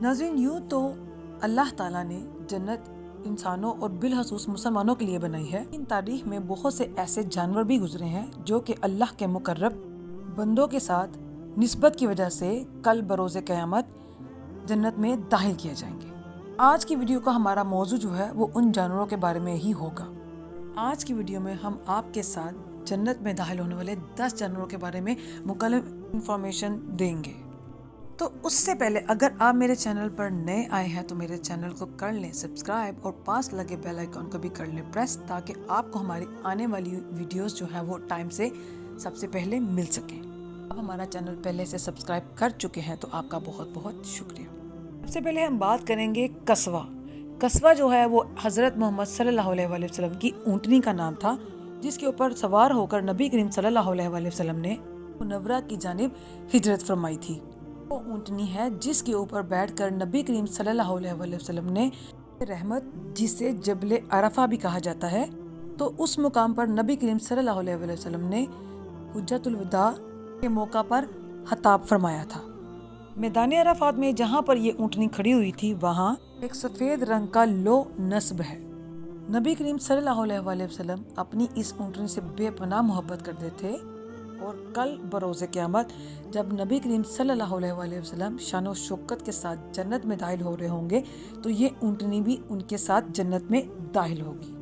नाज़रीन, यूँ तो अल्लाह ताला ने जन्नत इंसानों और बिलखसूस मुसलमानों के लिए बनाई है। इन तारीख में बहुत से ऐसे जानवर भी गुजरे हैं जो कि अल्लाह के मुकर्रब बंदों के साथ निस्बत की वजह से कल बरोज़े क़यामत जन्नत में दाखिल किए जाएंगे। आज की वीडियो का हमारा मौजू जो है वो उन जानवरों के बारे में ही होगा। आज की वीडियो में हम आपके साथ जन्नत में दाखिल होने वाले 10 जानवरों के बारे में मुकम्मल इंफॉर्मेशन देंगे। तो उससे पहले अगर आप मेरे चैनल पर नए आए हैं तो मेरे चैनल को कर लें सब्सक्राइब और पास लगे बेल आइकन को भी कर लें प्रेस, ताकि आपको हमारी आने वाली वीडियोस जो है वो टाइम से सबसे पहले मिल सकें। आप हमारा चैनल पहले से सब्सक्राइब कर चुके हैं तो आपका बहुत बहुत शुक्रिया। सबसे पहले हम बात करेंगे कस्वा। कस्वा जो है वो हज़रत मोहम्मद सल्लल्लाहु अलैहि वसल्लम की ऊँटनी का नाम था, जिसके ऊपर सवार होकर नबी करीम सल्लल्लाहु अलैहि वसल्लम ने मुनव्वरा की जानिब हिजरत फरमाई थी। वो ऊँटनी है जिसके ऊपर बैठकर नबी करीम सल्लल्लाहु अलैहि वसल्लम ने रहमत, जिसे जबल अरफा भी कहा जाता है, तो उस मुकाम पर नबी करीम सल्लल्लाहु अलैहि वसल्लम ने हुज्जतुल वदा के मौका पर खताब फरमाया था। मैदान अरफात में जहाँ पर ये ऊँटनी खड़ी हुई थी वहाँ एक सफ़ेद रंग का लो नस्ब है। नबी करीम सल्लल्लाहु अलैहि वसल्लम अपनी इस ऊँटनी से बेपनाह मोहब्बत करते थे और कल बरोज़े क़यामत जब नबी करीम सल्लल्लाहु अलैहि वसल्लम शान व शौकत के साथ जन्नत में दाखिल हो रहे होंगे तो ये ऊँटनी भी उनके साथ जन्नत में दाखिल होगी।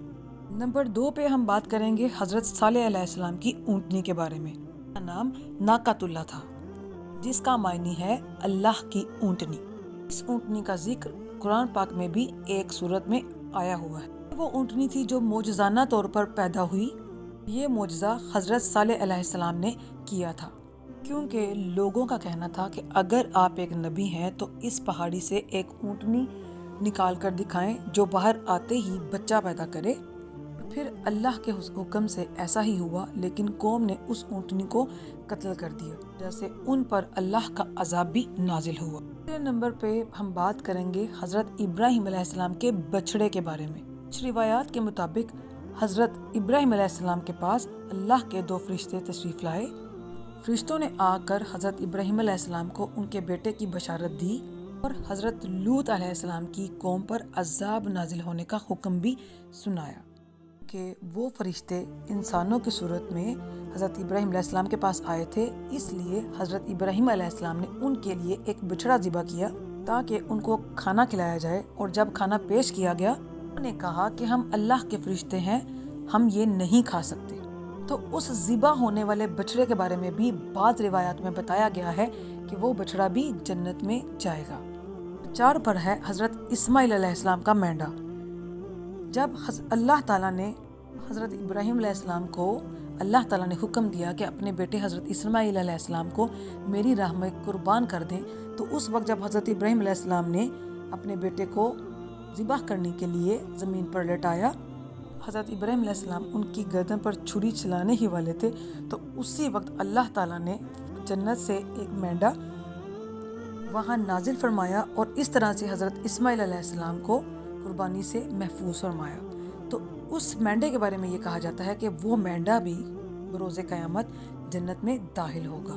नंबर 2 पे हम बात करेंगे हज़रत सालेह अलैहिस्सलाम की ऊँटनी के बारे में। उसका नाम नाकातुल्लाह था, जिसका मायने है अल्लाह की ऊँटनी। इस ऊँटनी का जिक्र कुरान पाक में भी एक सूरत में आया हुआ है। वो ऊँटनी थी जो मोजज़ाना तौर पर पैदा हुई। ये मोजज़ा हज़रत सालेह अलैहिस्सलाम ने किया था, क्योंकि लोगों का कहना था कि अगर आप एक नबी हैं तो इस पहाड़ी से एक ऊँटनी निकाल कर दिखाएं जो बाहर आते ही बच्चा पैदा करे। फिर अल्लाह के हुक्म से ऐसा ही हुआ, लेकिन कौम ने उस ऊँटनी को कत्ल कर दिया, जैसे उन पर अल्लाह का अजाब भी नाजिल हुआ। तीसरे नंबर पे हम बात करेंगे हज़रत इब्राहिम अलैहिस्सलाम के बछड़े के बारे में। कुछ रिवायात के मुताबिक हज़रत इब्राहिम अलैहिस्सलाम के पास अल्लाह के 2 फरिश्ते तशरीफ़ लाए। फरिश्तों ने आकर हज़रत इब्राहिम अलैहिस्सलाम को उनके बेटे की बशारत दी और हज़रत लूत अलैहिस्सलाम की कौम पर अजाब नाजिल होने का हुक्म भी सुनाया कि वो फरिश्ते इंसानों की सूरत में हज़रत इब्राहिम अलैहिस्सलाम के पास आए थे। इसलिए हज़रत इब्राहिम अलैहिस्सलाम ने उनके लिए एक बछड़ा ज़िबा किया ताकि उनको खाना खिलाया जाए, और जब खाना पेश किया गया उन्होंने कहा कि हम अल्लाह के फरिश्ते हैं, हम ये नहीं खा सकते। तो उस ज़िबा होने वाले बछड़े के बारे में भी बाद रिवायात में बताया गया है कि वो बछड़ा भी जन्नत में जाएगा। 4 पर है हज़रत इस्माइल अलैहिस्सलाम का मेंढा। जब अल्लाह ताला ने हज़रत इब्राहिम अलैहिस्सलाम को अल्लाह ताला ने हुक्म दिया कि अपने बेटे हज़रत इस्माइल अलैहिस्सलाम को मेरी राह में कुर्बान कर दें, तो उस वक्त जब हज़रत इब्राहिम अलैहिस्सलाम ने अपने बेटे को ज़िबाह करने के लिए ज़मीन पर लेटाया, हज़रत इब्राहिम अलैहिस्सलाम उनकी गर्दन पर छुरी चलाने ही वाले थे, तो उसी वक्त अल्लाह ताला ने जन्नत से एक मेंढा वहाँ नाजिल फरमाया और इस तरह से हज़रत इस्माइल अलैहिस्सलाम को कुर्बानी से महफूज फरमाया। तो उस मेंढे के बारे में ये कहा जाता है कि वो मेंढा भी बरोज़े क़यामत जन्नत में दाखिल होगा।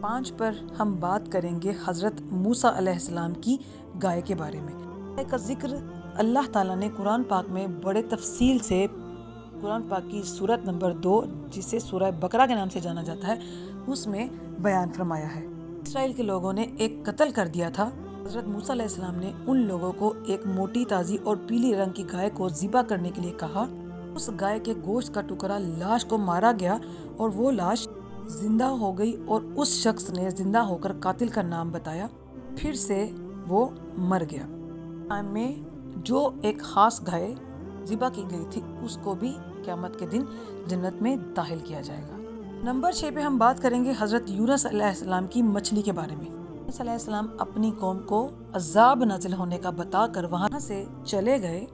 5 पर हम बात करेंगे हज़रत मूसा अलैहिस्सलाम की गाय के बारे में। गाय का जिक्र अल्लाह ताला ने कुरान पाक में बड़े तफसील से कुरान पाक की सूरत नंबर 2, जिसे सूरह बकरा के नाम से जाना जाता है, उसमें बयान फरमाया है। इसराइल के लोगों ने एक कत्ल कर दिया था। हज़रत मूसा अलैहिस्सलाम ने उन लोगों को एक मोटी ताज़ी और पीली रंग की गाय को ज़िबा करने के लिए कहा। उस गाय के गोश्त का टुकड़ा लाश को मारा गया और वो लाश जिंदा हो गई और उस शख्स ने जिंदा होकर कातिल का नाम बताया, फिर से वो मर गया। टाइम में जो एक खास गाय ज़िबा की गई थी उसको भी क़यामत के दिन जन्नत में दाखिल किया जाएगा। नंबर 6 पे हम बात करेंगे हज़रत यूनुस अलैहिस्सलाम की मछली के बारे में। यूनुस अलैहिस्सलाम अपनी कौम को अजाब नाजिल होने का बताकर वहाँ से चले गए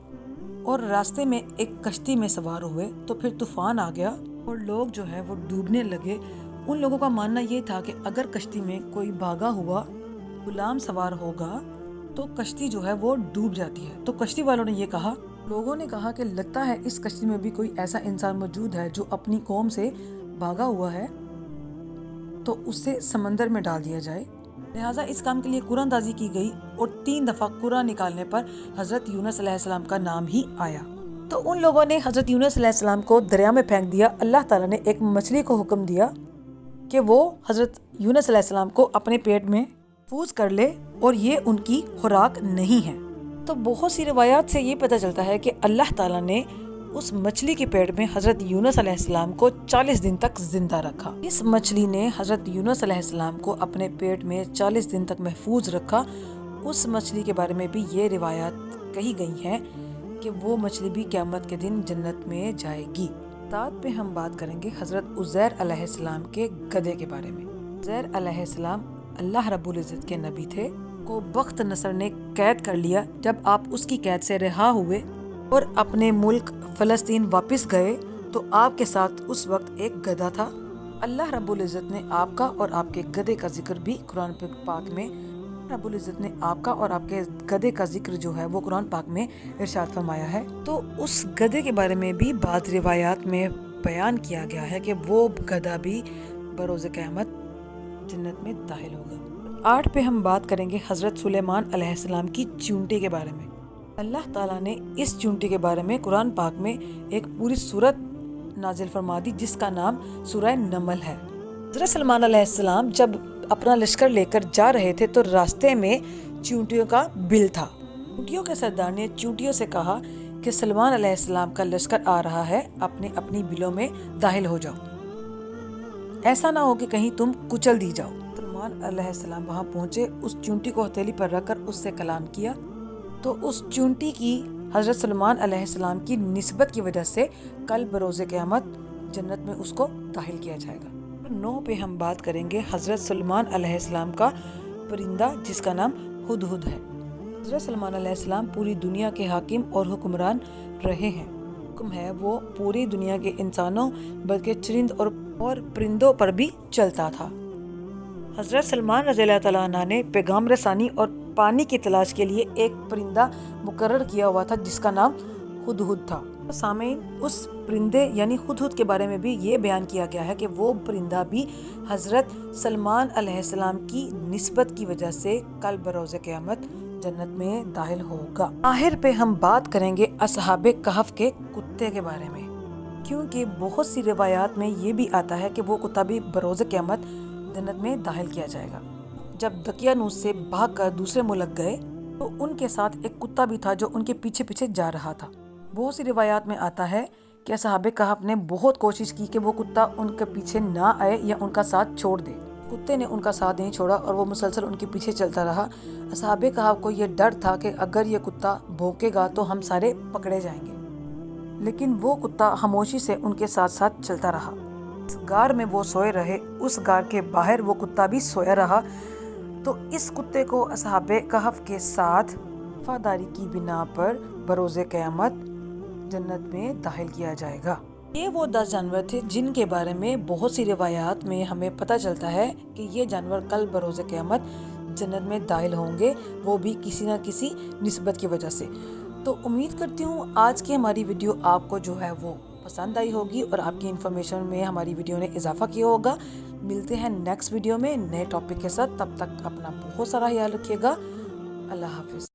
और रास्ते में एक कश्ती में सवार हुए, तो फिर तूफान आ गया और लोग जो है वो डूबने लगे। उन लोगों का मानना ये था कि अगर कश्ती में कोई भागा हुआ गुलाम सवार होगा तो कश्ती जो है वो डूब जाती है। तो कश्ती वालों ने ये कहा, लोगों ने कहा कि लगता है इस कश्ती में भी कोई ऐसा इंसान मौजूद है जो अपनी कौम से भागा हुआ है, तो उसे समंदर में डाल दिया जाए। लिहाजा इस काम के लिए कुरानदाजी की गई اور 3 دفعہ قرآن نکالنے پر حضرت یونس علیہ السلام کا نام ہی آیا۔ تو ان لوگوں نے حضرت یونس علیہ السلام کو دریا میں پھینک دیا۔ اللہ تعالیٰ نے ایک مچھلی کو حکم دیا کہ وہ حضرت یونس علیہ السلام کو اپنے پیٹ میں محفوظ کر لے اور یہ ان کی خوراک نہیں ہے۔ تو بہت سی روایات سے یہ پتہ چلتا ہے کہ اللہ تعالیٰ نے اس مچھلی کے پیٹ میں حضرت یونس علیہ السلام کو 40 دن تک زندہ رکھا۔ اس مچھلی نے حضرت یونس علیہ السلام کو اپنے پیٹ میں 40 دن تک محفوظ رکھا۔ اس مچھلی کے بارے میں بھی یہ روایات کہی گئی ہیں کہ وہ مچھلی بھی قیامت کے دن جنت میں جائے گی۔ بعد میں ہم بات کریں گے حضرت عزیر علیہ السلام کے گدھے کے بارے میں۔ عزیر علیہ السلام اللہ رب العزت کے نبی تھے، کو بخت نصر نے قید کر لیا۔ جب آپ اس کی قید سے رہا ہوئے اور اپنے ملک فلسطین واپس گئے تو آپ کے ساتھ اس وقت ایک گدھا تھا۔ اللہ رب العزت نے آپ کا اور آپ کے گدھے کا ذکر بھی قرآن پاک میں رب العزت نے آپ کا اور آپ کے گدھے کا ذکر جو ہے وہ قرآن پاک میں ارشاد فرمایا ہے۔ تو اس گدھے کے بارے میں بھی بعض روایات میں بیان کیا گیا ہے کہ وہ گدھا بھی بروز قیامت جنت میں داخل ہوگا۔ 8 پہ ہم بات کریں گے حضرت سلیمان علیہ السلام کی چونٹی کے بارے میں۔ اللہ تعالیٰ نے اس چونٹی کے بارے میں قرآن پاک میں ایک پوری سورت نازل فرما دی جس کا نام سورہ نمل ہے۔ حضرت سلیمان علیہ السلام جب اپنا لشکر لے کر جا رہے تھے تو راستے میں چونٹیوں کا بل تھا۔ چونٹیوں کے سردار نے چونٹیوں سے کہا کہ سلیمان علیہ السلام کا لشکر آ رہا ہے، اپنی بلوں میں داخل ہو جاؤ، ایسا نہ ہو کہ کہیں تم کچل دی جاؤ۔ سلیمان علیہ السلام وہاں پہنچے، اس چونٹی کو ہتھیلی پر رکھ کر اس سے کلام کیا تو اس چونٹی کی حضرت سلیمان علیہ السلام کی نسبت کی وجہ سے کل بروز قیامت جنت میں اس کو داخل کیا جائے گا۔ 9 پہ ہم بات کریں گے حضرت سلیمان علیہ السلام کا پرندہ جس کا نام ہدہد ہے۔ حضرت سلیمان علیہ السلام پوری دنیا کے حاکم اور حکمران رہے ہیں۔ حکم ہے وہ پوری دنیا کے انسانوں بلکہ چرند اور پرندوں پر بھی چلتا تھا۔ حضرت سلیمان رضی اللہ تعالیٰ عنہ نے پیغام رسانی اور پانی کی تلاش کے لیے ایک پرندہ مقرر کیا ہوا تھا جس کا نام ہدہد تھا۔ سامعین، اس پرندے یعنی ہدہد کے بارے میں بھی یہ بیان کیا گیا ہے کہ وہ پرندہ بھی حضرت سلیمان علیہ السلام کی نسبت کی وجہ سے کل بروز قیامت جنت میں داخل ہوگا۔ آخر پہ ہم بات کریں گے اصحاب کہف کے کتے کے بارے میں، کیونکہ بہت سی روایات میں یہ بھی آتا ہے کہ وہ کتا بھی بروز قیامت جنت میں داخل کیا جائے گا۔ جب دقیانوس سے بھاگ کر دوسرے ملک گئے تو ان کے ساتھ ایک کتا بھی تھا جو ان کے پیچھے پیچھے جا رہا تھا۔ بہت سی روایات میں آتا ہے کہ اصحاب کہف نے بہت کوشش کی کہ وہ کتا ان کے پیچھے نہ آئے یا ان کا ساتھ چھوڑ دے۔ کتے نے ان کا ساتھ نہیں چھوڑا اور وہ مسلسل ان کے پیچھے چلتا رہا۔ اصحاب کہف کو یہ ڈر تھا کہ اگر یہ کتا بھونکے گا تو ہم سارے پکڑے جائیں گے، لیکن وہ کتا خاموشی سے ان کے ساتھ ساتھ چلتا رہا۔ اس غار میں وہ سوئے رہے، اس غار کے باہر وہ کتا بھی سویا رہا۔ تو اس کتے کو اصحاب کہف کے ساتھ وفاداری کی بنا پر بروز قیامت جنت میں داخل کیا جائے گا۔ یہ وہ 10 جانور تھے جن کے بارے میں بہت سی روایات میں ہمیں پتہ چلتا ہے کہ یہ جانور کل بروز قیامت جنت میں داخل ہوں گے، وہ بھی کسی نہ کسی نسبت کی وجہ سے۔ تو امید کرتی ہوں آج کی ہماری ویڈیو آپ کو جو ہے وہ پسند آئی ہوگی اور آپ کی انفارمیشن میں ہماری ویڈیو نے اضافہ کیا ہوگا۔ ملتے ہیں نیکسٹ ویڈیو میں نئے ٹاپک کے ساتھ، تب تک اپنا بہت سارا خیال رکھیے گا۔ اللہ حافظ۔